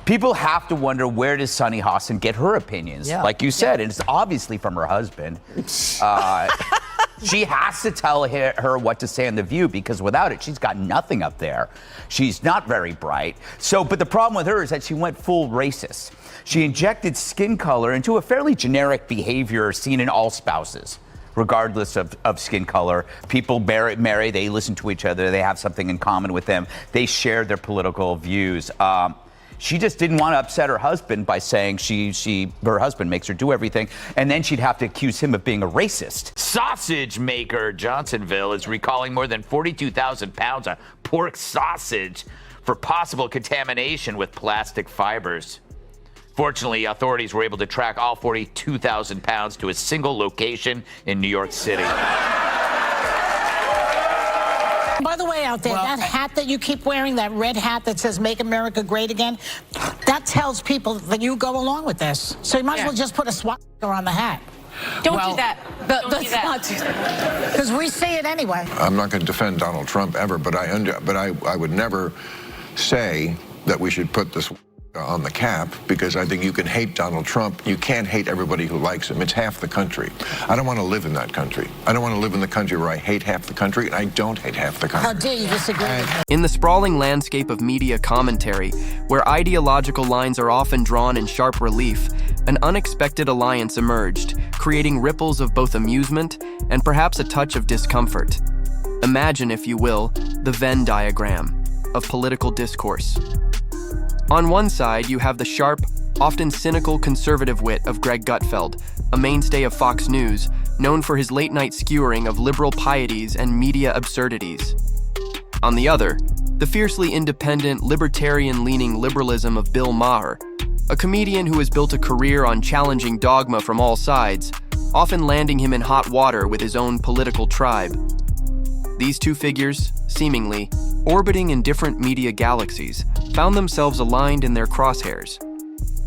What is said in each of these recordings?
People have to wonder, where does Sunny Hostin get her opinions? Yeah. Like you said, and it's obviously from her husband. She has to tell her what to say on The View, because without it, she's got nothing up there. She's not very bright. But the problem with her is that she went full racist. She injected skin color into a fairly generic behavior seen in all spouses, regardless of skin color. People marry, they listen to each other, they have something in common with them, they share their political views. She just didn't want to upset her husband by saying her husband makes her do everything, and then she'd have to accuse him of being a racist. Sausage maker Johnsonville is recalling more than 42,000 pounds of pork sausage for possible contamination with plastic fibers. Fortunately, authorities were able to track all 42,000 pounds to a single location in New York City. By the way, out there, that hat that you keep wearing, that red hat that says "Make America Great Again," that tells people that you go along with this. So you might as well just put a swastika on the hat. Don't do that. Don't do that. Because we see it anyway. I'm not going to defend Donald Trump ever, but I would never say that we should put this on the cap, because I think you can hate Donald Trump. You can't hate everybody who likes him. It's half the country. I don't want to live in that country. I don't want to live in the country where I hate half the country, and I don't hate half the country. How dare you disagree with me? In the sprawling landscape of media commentary, where ideological lines are often drawn in sharp relief, an unexpected alliance emerged, creating ripples of both amusement and perhaps a touch of discomfort. Imagine, if you will, the Venn diagram of political discourse. On one side, you have the sharp, often cynical conservative wit of Greg Gutfeld, a mainstay of Fox News, known for his late-night skewering of liberal pieties and media absurdities. On the other, the fiercely independent, libertarian-leaning liberalism of Bill Maher, a comedian who has built a career on challenging dogma from all sides, often landing him in hot water with his own political tribe. These two figures, seemingly, orbiting in different media galaxies, found themselves aligned in their crosshairs.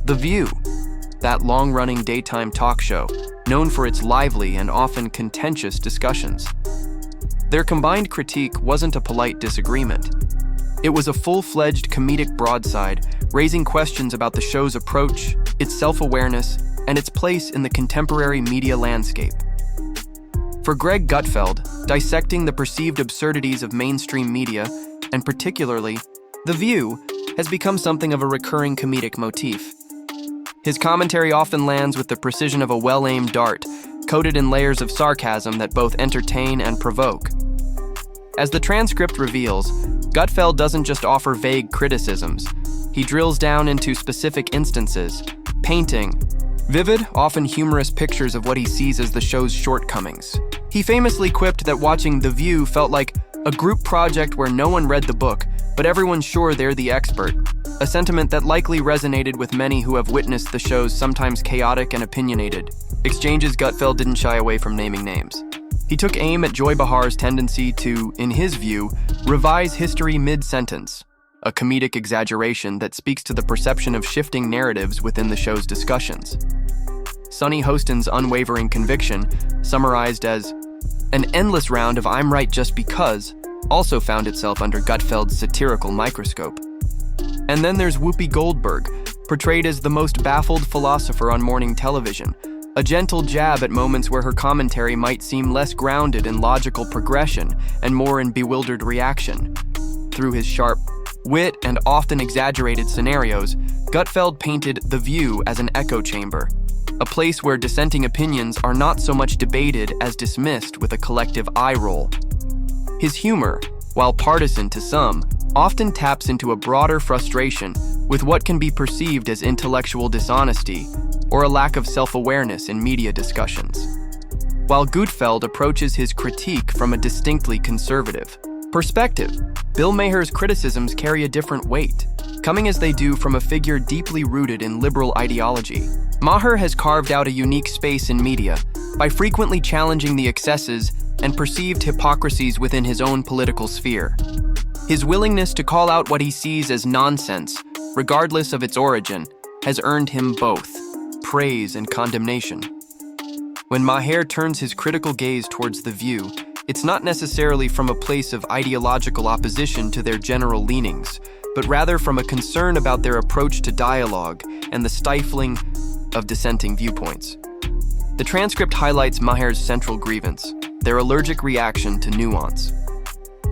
The View, that long-running daytime talk show, known for its lively and often contentious discussions. Their combined critique wasn't a polite disagreement. It was a full-fledged comedic broadside, raising questions about the show's approach, its self-awareness, and its place in the contemporary media landscape. For Greg Gutfeld, dissecting the perceived absurdities of mainstream media, and particularly The View, has become something of a recurring comedic motif. His commentary often lands with the precision of a well-aimed dart, coated in layers of sarcasm that both entertain and provoke. As the transcript reveals, Gutfeld doesn't just offer vague criticisms. He drills down into specific instances, painting vivid, often humorous pictures of what he sees as the show's shortcomings. He famously quipped that watching The View felt like a group project where no one read the book, but everyone's sure they're the expert, a sentiment that likely resonated with many who have witnessed the show's sometimes chaotic and opinionated exchanges. Gutfeld didn't shy away from naming names. He took aim at Joy Behar's tendency to, in his view, revise history mid-sentence, a comedic exaggeration that speaks to the perception of shifting narratives within the show's discussions. Sunny Hostin's unwavering conviction, summarized as an endless round of "I'm right just because," also found itself under Gutfeld's satirical microscope. And then there's Whoopi Goldberg, portrayed as the most baffled philosopher on morning television, a gentle jab at moments where her commentary might seem less grounded in logical progression and more in bewildered reaction. Through his sharp wit and often exaggerated scenarios, Gutfeld painted The View as an echo chamber, a place where dissenting opinions are not so much debated as dismissed with a collective eye roll. His humor, while partisan to some, often taps into a broader frustration with what can be perceived as intellectual dishonesty or a lack of self-awareness in media discussions. While Gutfeld approaches his critique from a distinctly conservative perspective, Bill Maher's criticisms carry a different weight, coming as they do from a figure deeply rooted in liberal ideology. Maher has carved out a unique space in media by frequently challenging the excesses and perceived hypocrisies within his own political sphere. His willingness to call out what he sees as nonsense, regardless of its origin, has earned him both praise and condemnation. When Maher turns his critical gaze towards The View, it's not necessarily from a place of ideological opposition to their general leanings, but rather from a concern about their approach to dialogue and the stifling of dissenting viewpoints. The transcript highlights Maher's central grievance, their allergic reaction to nuance.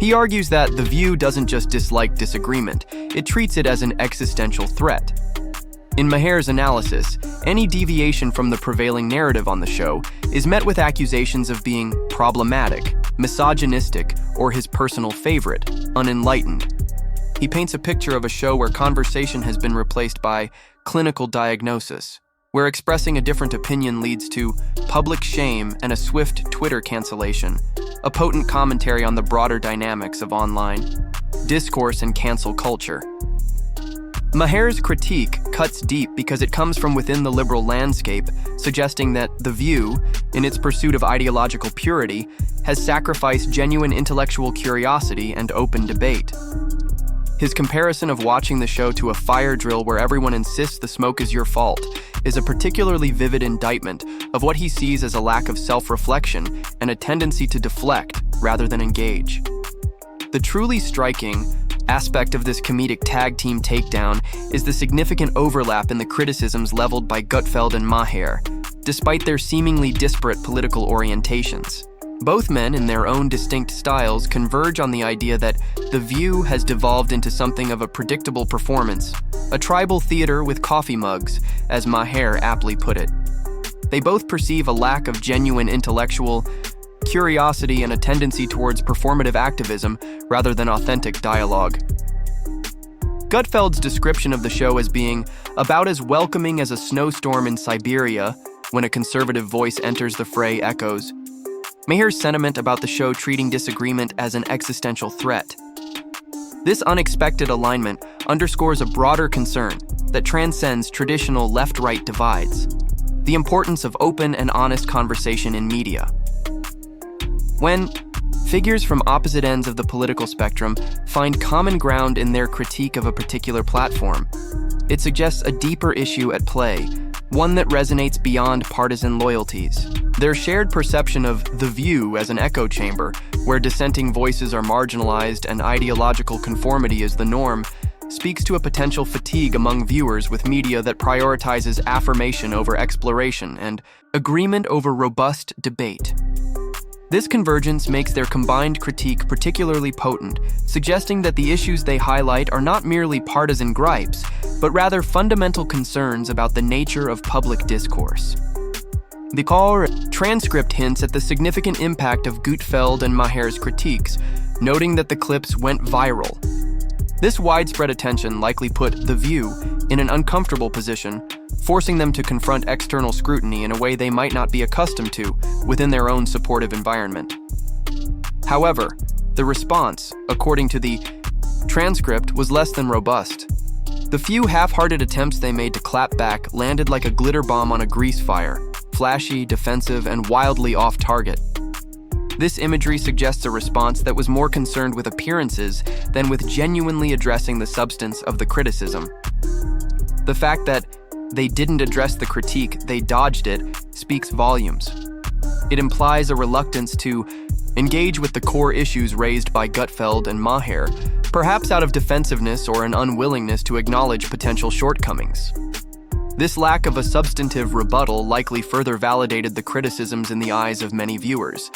He argues that The View doesn't just dislike disagreement, it treats it as an existential threat. In Maher's analysis, any deviation from the prevailing narrative on the show is met with accusations of being problematic, misogynistic, or his personal favorite, unenlightened. He paints a picture of a show where conversation has been replaced by clinical diagnosis, where expressing a different opinion leads to public shame and a swift Twitter cancellation, a potent commentary on the broader dynamics of online discourse and cancel culture. Maher's critique cuts deep because it comes from within the liberal landscape, suggesting that The View, in its pursuit of ideological purity, has sacrificed genuine intellectual curiosity and open debate. His comparison of watching the show to a fire drill where everyone insists the smoke is your fault is a particularly vivid indictment of what he sees as a lack of self-reflection and a tendency to deflect rather than engage. The truly striking aspect of this comedic tag team takedown is the significant overlap in the criticisms leveled by Gutfeld and Maher, despite their seemingly disparate political orientations. Both men, in their own distinct styles, converge on the idea that The View has devolved into something of a predictable performance, a tribal theater with coffee mugs, as Maher aptly put it. They both perceive a lack of genuine intellectual curiosity and a tendency towards performative activism rather than authentic dialogue. Gutfeld's description of the show as being about as welcoming as a snowstorm in Siberia when a conservative voice enters the fray echoes Maher's sentiment about the show treating disagreement as an existential threat. This unexpected alignment underscores a broader concern that transcends traditional left-right divides, the importance of open and honest conversation in media. When figures from opposite ends of the political spectrum find common ground in their critique of a particular platform, it suggests a deeper issue at play, one that resonates beyond partisan loyalties. Their shared perception of The View as an echo chamber, where dissenting voices are marginalized and ideological conformity is the norm, speaks to a potential fatigue among viewers with media that prioritizes affirmation over exploration and agreement over robust debate. This convergence makes their combined critique particularly potent, suggesting that the issues they highlight are not merely partisan gripes, but rather fundamental concerns about the nature of public discourse. The transcript hints at the significant impact of Gutfeld and Maher's critiques, noting that the clips went viral. This widespread attention likely put The View in an uncomfortable position, forcing them to confront external scrutiny in a way they might not be accustomed to within their own supportive environment. However, the response, according to the transcript, was less than robust. The few half-hearted attempts they made to clap back landed like a glitter bomb on a grease fire, flashy, defensive, and wildly off-target. This imagery suggests a response that was more concerned with appearances than with genuinely addressing the substance of the criticism. The fact that they didn't address the critique, they dodged it, speaks volumes. It implies a reluctance to engage with the core issues raised by Gutfeld and Maher, perhaps out of defensiveness or an unwillingness to acknowledge potential shortcomings. This lack of a substantive rebuttal likely further validated the criticisms in the eyes of many viewers,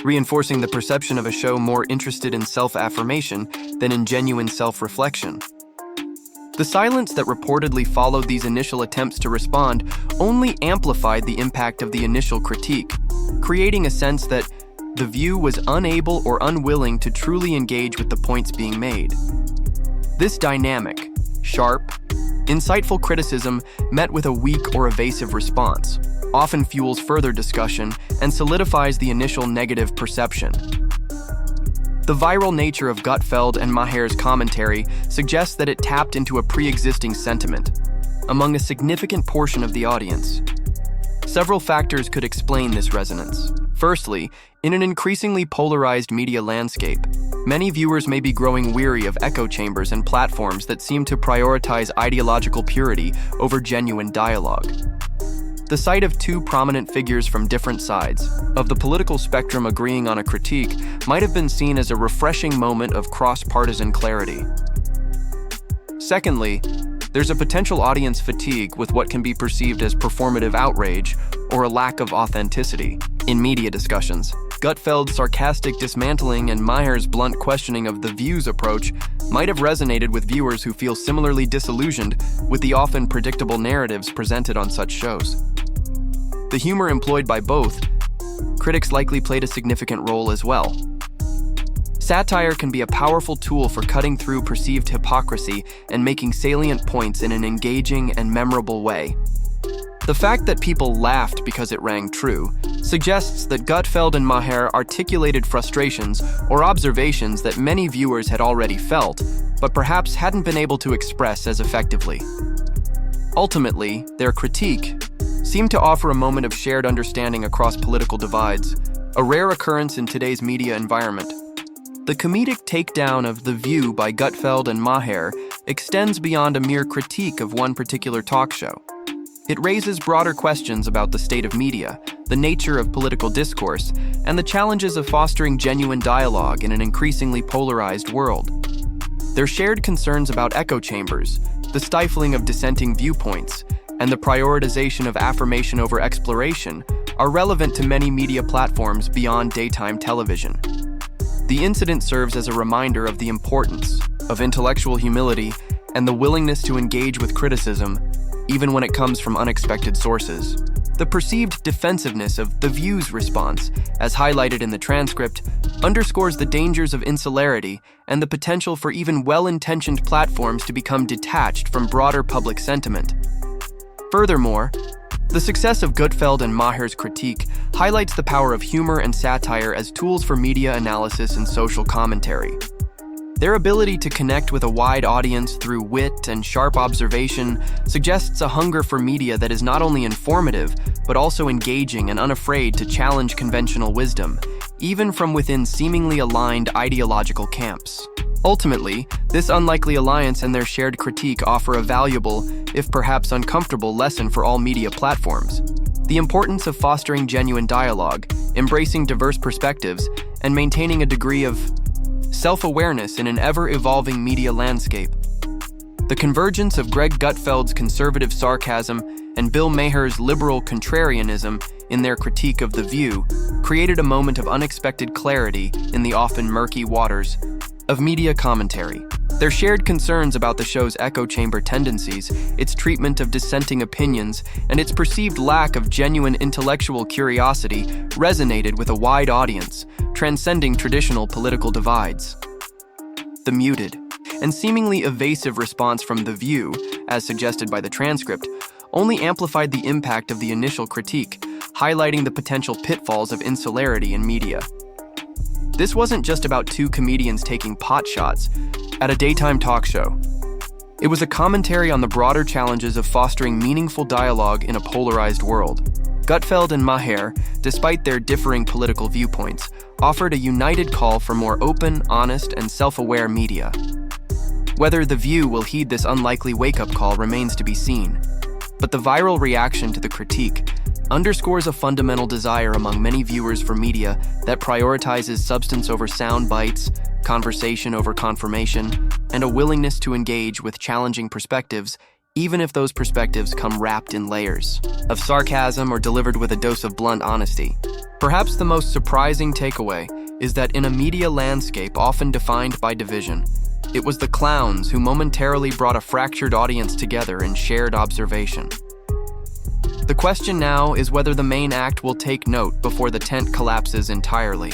reinforcing the perception of a show more interested in self-affirmation than in genuine self-reflection. The silence that reportedly followed these initial attempts to respond only amplified the impact of the initial critique, creating a sense that The View was unable or unwilling to truly engage with the points being made. This dynamic, sharp, insightful criticism met with a weak or evasive response, often fuels further discussion and solidifies the initial negative perception. The viral nature of Gutfeld and Maher's commentary suggests that it tapped into a pre-existing sentiment among a significant portion of the audience. Several factors could explain this resonance. Firstly, in an increasingly polarized media landscape, many viewers may be growing weary of echo chambers and platforms that seem to prioritize ideological purity over genuine dialogue. The sight of two prominent figures from different sides of the political spectrum agreeing on a critique might have been seen as a refreshing moment of cross-partisan clarity. Secondly, there's a potential audience fatigue with what can be perceived as performative outrage or a lack of authenticity in media discussions. Gutfeld's sarcastic dismantling and Maher's blunt questioning of the View's approach might have resonated with viewers who feel similarly disillusioned with the often predictable narratives presented on such shows. The humor employed by both critics likely played a significant role as well. Satire can be a powerful tool for cutting through perceived hypocrisy and making salient points in an engaging and memorable way. The fact that people laughed because it rang true suggests that Gutfeld and Maher articulated frustrations or observations that many viewers had already felt, but perhaps hadn't been able to express as effectively. Ultimately, their critique seemed to offer a moment of shared understanding across political divides, a rare occurrence in today's media environment. The comedic takedown of The View by Gutfeld and Maher extends beyond a mere critique of one particular talk show. It raises broader questions about the state of media, the nature of political discourse, and the challenges of fostering genuine dialogue in an increasingly polarized world. Their shared concerns about echo chambers, the stifling of dissenting viewpoints, and the prioritization of affirmation over exploration are relevant to many media platforms beyond daytime television. The incident serves as a reminder of the importance of intellectual humility and the willingness to engage with criticism, even when it comes from unexpected sources. The perceived defensiveness of The View's response, as highlighted in the transcript, underscores the dangers of insularity and the potential for even well-intentioned platforms to become detached from broader public sentiment. Furthermore, the success of Gutfeld and Maher's critique highlights the power of humor and satire as tools for media analysis and social commentary. Their ability to connect with a wide audience through wit and sharp observation suggests a hunger for media that is not only informative, but also engaging and unafraid to challenge conventional wisdom, even from within seemingly aligned ideological camps. Ultimately, this unlikely alliance and their shared critique offer a valuable, if perhaps uncomfortable, lesson for all media platforms: the importance of fostering genuine dialogue, embracing diverse perspectives, and maintaining a degree of self-awareness in an ever-evolving media landscape. The convergence of Greg Gutfeld's conservative sarcasm and Bill Maher's liberal contrarianism in their critique of The View created a moment of unexpected clarity in the often murky waters of media commentary. Their shared concerns about the show's echo chamber tendencies, its treatment of dissenting opinions, and its perceived lack of genuine intellectual curiosity resonated with a wide audience, transcending traditional political divides. The muted and seemingly evasive response from The View, as suggested by the transcript, only amplified the impact of the initial critique, highlighting the potential pitfalls of insularity in media. This wasn't just about two comedians taking pot shots at a daytime talk show. It was a commentary on the broader challenges of fostering meaningful dialogue in a polarized world. Gutfeld and Maher, despite their differing political viewpoints, offered a united call for more open, honest, and self-aware media. Whether The View will heed this unlikely wake-up call remains to be seen, but the viral reaction to the critique underscores a fundamental desire among many viewers for media that prioritizes substance over sound bites, conversation over confirmation, and a willingness to engage with challenging perspectives, even if those perspectives come wrapped in layers of sarcasm or delivered with a dose of blunt honesty. Perhaps the most surprising takeaway is that in a media landscape often defined by division, it was the clowns who momentarily brought a fractured audience together in shared observation. The question now is whether the main act will take note before the tent collapses entirely.